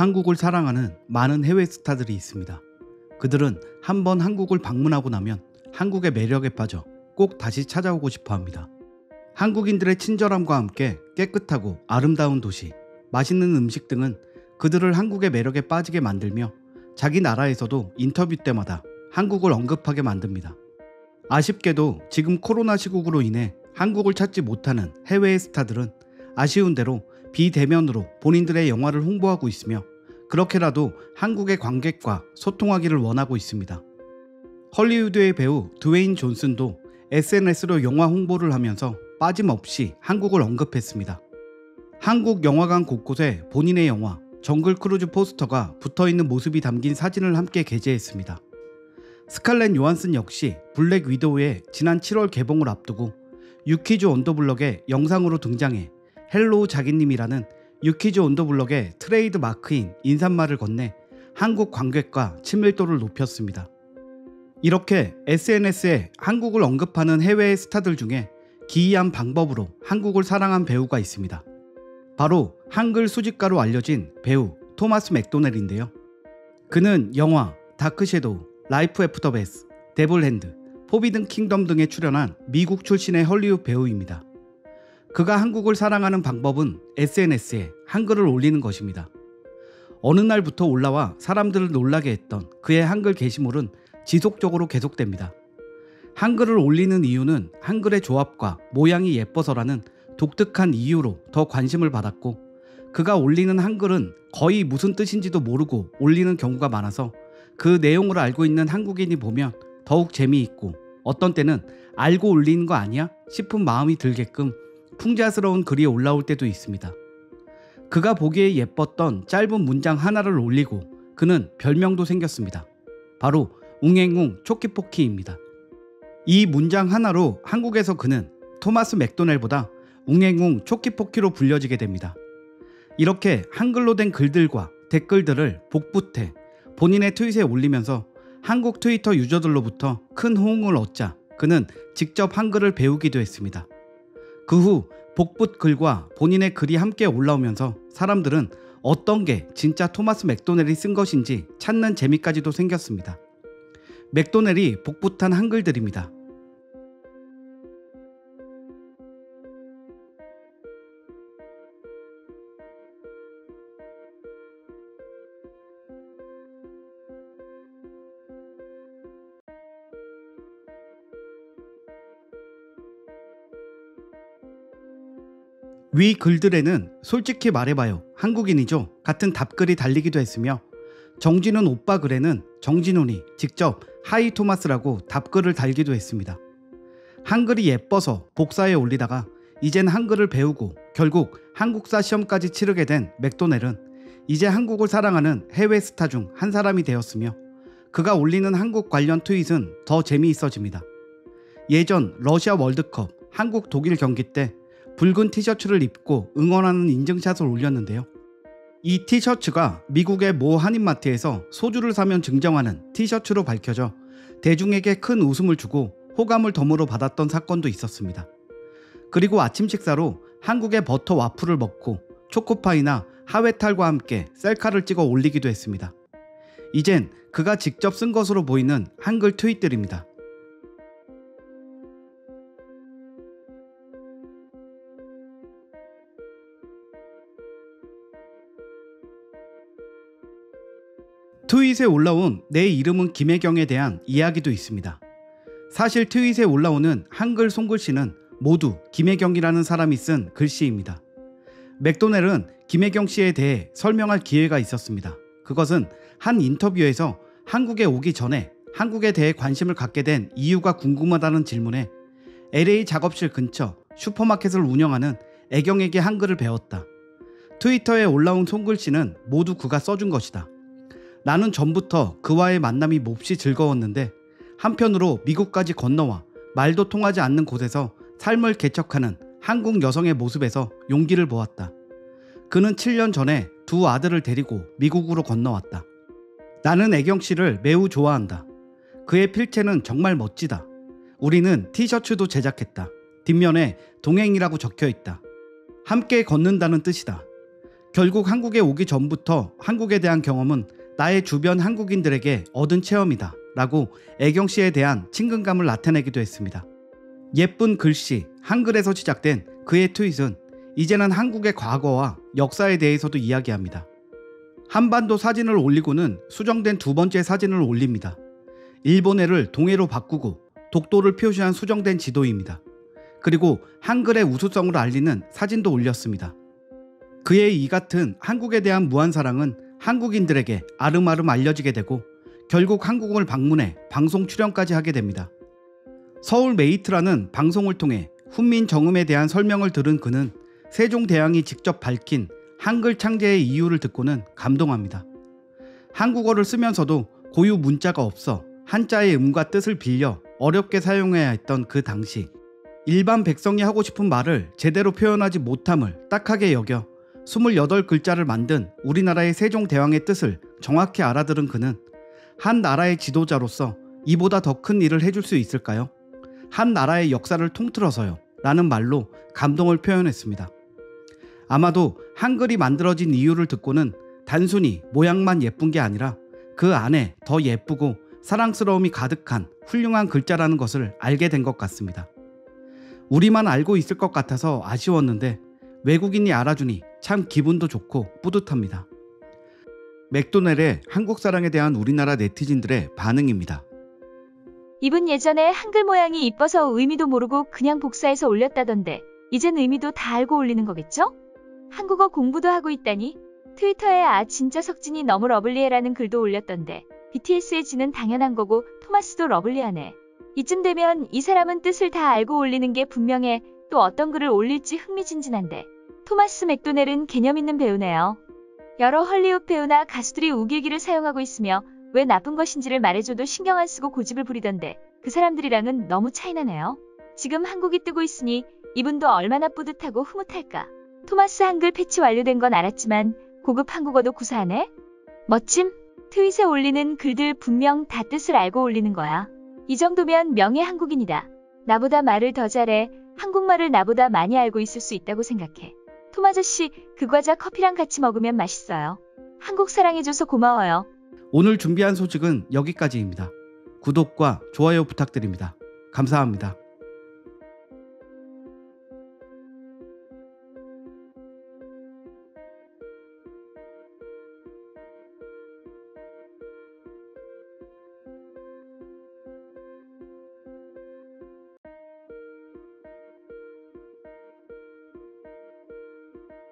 한국을 사랑하는 많은 해외 스타들이 있습니다. 그들은 한번 한국을 방문하고 나면 한국의 매력에 빠져 꼭 다시 찾아오고 싶어 합니다. 한국인들의 친절함과 함께 깨끗하고 아름다운 도시, 맛있는 음식 등은 그들을 한국의 매력에 빠지게 만들며 자기 나라에서도 인터뷰 때마다 한국을 언급하게 만듭니다. 아쉽게도 지금 코로나 시국으로 인해 한국을 찾지 못하는 해외의 스타들은 아쉬운 대로 비대면으로 본인들의 영화를 홍보하고 있으며 그렇게라도 한국의 관객과 소통하기를 원하고 있습니다. 헐리우드의 배우 드웨인 존슨도 SNS로 영화 홍보를 하면서 빠짐없이 한국을 언급했습니다. 한국 영화관 곳곳에 본인의 영화 정글 크루즈 포스터가 붙어있는 모습이 담긴 사진을 함께 게재했습니다. 스칼렛 요한슨 역시 블랙 위도우의 지난 7월 개봉을 앞두고 유키즈 언더블럭의 영상으로 등장해 헬로우 자기님이라는 유키즈 언더블럭의 트레이드 마크인 인사말을 건네 한국 관객과 친밀도를 높였습니다. 이렇게 SNS에 한국을 언급하는 해외의 스타들 중에 기이한 방법으로 한국을 사랑한 배우가 있습니다. 바로 한글 수집가로 알려진 배우 토마스 맥도넬인데요. 그는 영화 다크 섀도우, 라이프 애프터 데스, 데블 핸드, 포비든 킹덤 등에 출연한 미국 출신의 헐리우드 배우입니다. 그가 한국을 사랑하는 방법은 SNS에 한글을 올리는 것입니다. 어느 날부터 올라와 사람들을 놀라게 했던 그의 한글 게시물은 지속적으로 계속됩니다. 한글을 올리는 이유는 한글의 조합과 모양이 예뻐서라는 독특한 이유로 더 관심을 받았고, 그가 올리는 한글은 거의 무슨 뜻인지도 모르고 올리는 경우가 많아서 그 내용을 알고 있는 한국인이 보면 더욱 재미있고, 어떤 때는 알고 올리는 거 아니야? 싶은 마음이 들게끔 풍자스러운 글이 올라올 때도 있습니다. 그가 보기에 예뻤던 짧은 문장 하나를 올리고 그는 별명도 생겼습니다. 바로 웅행웅 초키포키입니다. 이 문장 하나로 한국에서 그는 토마스 맥도넬보다 웅행웅 초키포키로 불려지게 됩니다. 이렇게 한글로 된 글들과 댓글들을 복붙해 본인의 트윗에 올리면서 한국 트위터 유저들로부터 큰 호응을 얻자 그는 직접 한글을 배우기도 했습니다. 그 후 복붙 글과 본인의 글이 함께 올라오면서 사람들은 어떤 게 진짜 토마스 맥도넬이 쓴 것인지 찾는 재미까지도 생겼습니다. 맥도넬이 복붙한 한글들입니다. 위 글들에는 솔직히 말해봐요, 한국인이죠 같은 답글이 달리기도 했으며, 정진훈 오빠 글에는 정진훈이 직접 하이 토마스라고 답글을 달기도 했습니다. 한글이 예뻐서 복사해 올리다가 이젠 한글을 배우고 결국 한국사 시험까지 치르게 된 맥도넬은 이제 한국을 사랑하는 해외 스타 중 한 사람이 되었으며, 그가 올리는 한국 관련 트윗은 더 재미있어집니다. 예전 러시아 월드컵 한국 독일 경기 때 붉은 티셔츠를 입고 응원하는 인증샷을 올렸는데요. 이 티셔츠가 미국의 모 한인마트에서 소주를 사면 증정하는 티셔츠로 밝혀져 대중에게 큰 웃음을 주고 호감을 덤으로 받았던 사건도 있었습니다. 그리고 아침 식사로 한국의 버터 와플을 먹고 초코파이나 하회탈과 함께 셀카를 찍어 올리기도 했습니다. 이젠 그가 직접 쓴 것으로 보이는 한글 트윗들입니다. 트윗에 올라온 내 이름은 김혜경에 대한 이야기도 있습니다. 사실 트윗에 올라오는 한글 손글씨는 모두 김혜경이라는 사람이 쓴 글씨입니다. 맥도넬은 김혜경 씨에 대해 설명할 기회가 있었습니다. 그것은 한 인터뷰에서 한국에 오기 전에 한국에 대해 관심을 갖게 된 이유가 궁금하다는 질문에 LA 작업실 근처 슈퍼마켓을 운영하는 애경에게 한글을 배웠다. 트위터에 올라온 손글씨는 모두 그가 써준 것이다. 나는 전부터 그와의 만남이 몹시 즐거웠는데 한편으로 미국까지 건너와 말도 통하지 않는 곳에서 삶을 개척하는 한국 여성의 모습에서 용기를 보았다. 그는 7년 전에 두 아들을 데리고 미국으로 건너왔다. 나는 애경 씨를 매우 좋아한다. 그의 필체는 정말 멋지다. 우리는 티셔츠도 제작했다. 뒷면에 동행이라고 적혀있다. 함께 걷는다는 뜻이다. 결국 한국에 오기 전부터 한국에 대한 경험은 나의 주변 한국인들에게 얻은 체험이다 라고 애경 씨에 대한 친근감을 나타내기도 했습니다. 예쁜 글씨, 한글에서 시작된 그의 트윗은 이제는 한국의 과거와 역사에 대해서도 이야기합니다. 한반도 사진을 올리고는 수정된 두 번째 사진을 올립니다. 일본해를 동해로 바꾸고 독도를 표시한 수정된 지도입니다. 그리고 한글의 우수성을 알리는 사진도 올렸습니다. 그의 이 같은 한국에 대한 무한사랑은 한국인들에게 아름아름 알려지게 되고 결국 한국을 방문해 방송 출연까지 하게 됩니다. 서울메이트라는 방송을 통해 훈민 정음에 대한 설명을 들은 그는 세종대왕이 직접 밝힌 한글 창제의 이유를 듣고는 감동합니다. 한국어를 쓰면서도 고유 문자가 없어 한자의 음과 뜻을 빌려 어렵게 사용해야 했던 그 당시, 일반 백성이 하고 싶은 말을 제대로 표현하지 못함을 딱하게 여겨 28글자를 만든 우리나라의 세종대왕의 뜻을 정확히 알아들은 그는 한 나라의 지도자로서 이보다 더 큰 일을 해줄 수 있을까요? 한 나라의 역사를 통틀어서요 라는 말로 감동을 표현했습니다. 아마도 한글이 만들어진 이유를 듣고는 단순히 모양만 예쁜 게 아니라 그 안에 더 예쁘고 사랑스러움이 가득한 훌륭한 글자라는 것을 알게 된 것 같습니다. 우리만 알고 있을 것 같아서 아쉬웠는데 외국인이 알아주니 참 기분도 좋고 뿌듯합니다. 맥도넬의 한국 사랑에 대한 우리나라 네티즌들의 반응입니다. 이분 예전에 한글 모양이 이뻐서 의미도 모르고 그냥 복사해서 올렸다던데 이젠 의미도 다 알고 올리는 거겠죠? 한국어 공부도 하고 있다니. 트위터에 진짜 석진이 너무 러블리해라는 글도 올렸던데 BTS의 지는 당연한 거고 토마스도 러블리하네. 이쯤 되면 이 사람은 뜻을 다 알고 올리는 게 분명해. 또 어떤 글을 올릴지 흥미진진한데. 토마스 맥도넬은 개념 있는 배우네요. 여러 헐리우드 배우나 가수들이 우길기를 사용하고 있으며 왜 나쁜 것인지를 말해줘도 신경 안 쓰고 고집을 부리던데 그 사람들이랑은 너무 차이나네요. 지금 한국이 뜨고 있으니 이분도 얼마나 뿌듯하고 흐뭇할까. 토마스 한글 패치 완료된 건 알았지만 고급 한국어도 구사하네? 멋짐? 트윗에 올리는 글들 분명 다 뜻을 알고 올리는 거야. 이 정도면 명예 한국인이다. 나보다 말을 더 잘해. 한국말을 나보다 많이 알고 있을 수 있다고 생각해. 톰아저씨, 그 과자 커피랑 같이 먹으면 맛있어요. 한국 사랑해줘서 고마워요. 오늘 준비한 소식은 여기까지입니다. 구독과 좋아요 부탁드립니다. 감사합니다.